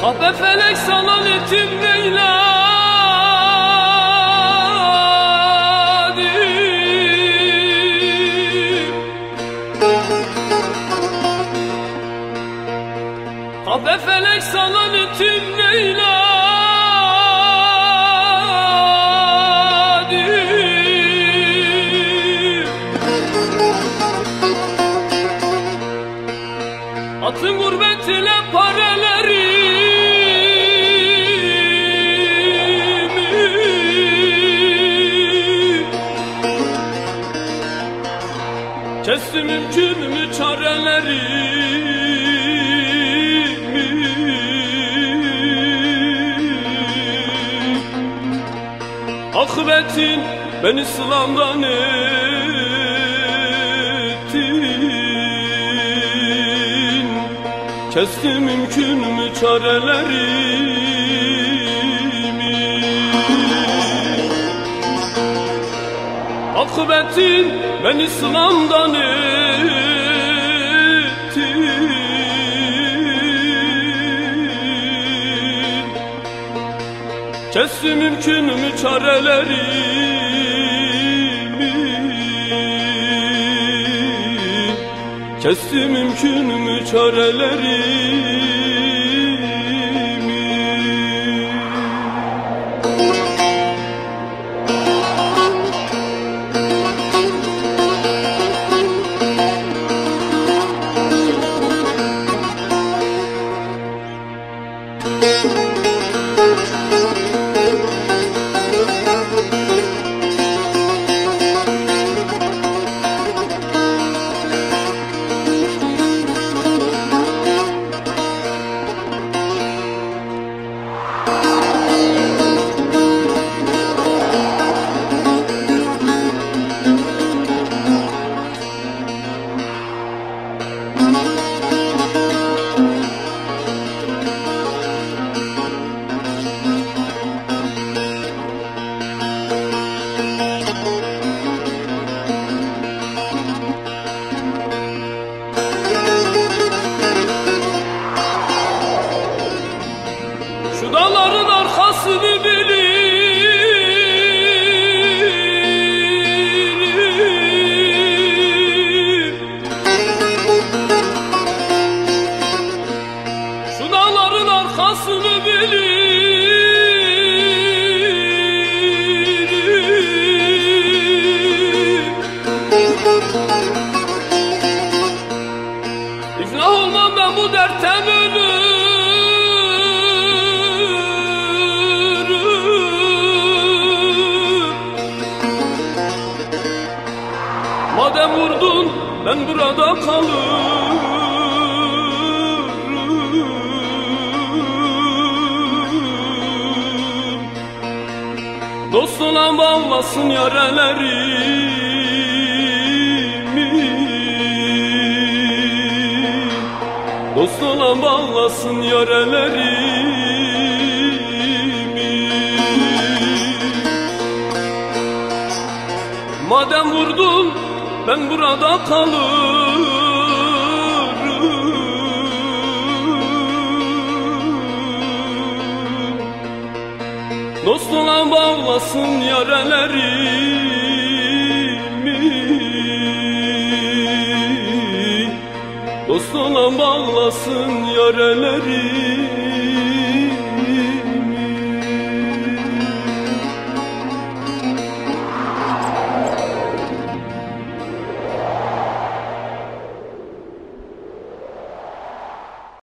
Ah be felek sana yetim neyledim. Ah be felek sana yetim neyledim. Atın gurbet ile paralarımı kestim mümkün mü çarelerimi. Akıbetin beni İslam'dan ettin, kestim mümkün mü çarelerimi. Akıbetin beni İslam'dan ettin, kestim mümkün mü çarelerimi. Kestim mümkün mü çarelerimi. Şu dağların arkasını bilirim, şu dağların arkasını bilirim. İflah olmam ben bu dertten ölürüm. Madem vurdun ben burada kalırım. Dost olan bağlasın yarelerimi. Dost olan bağlasın yarelerimi. Madem vurdun ben burada kalırım. Dost olan bağlasın yarelerimi. Dost olan bağlasın yarelerimi.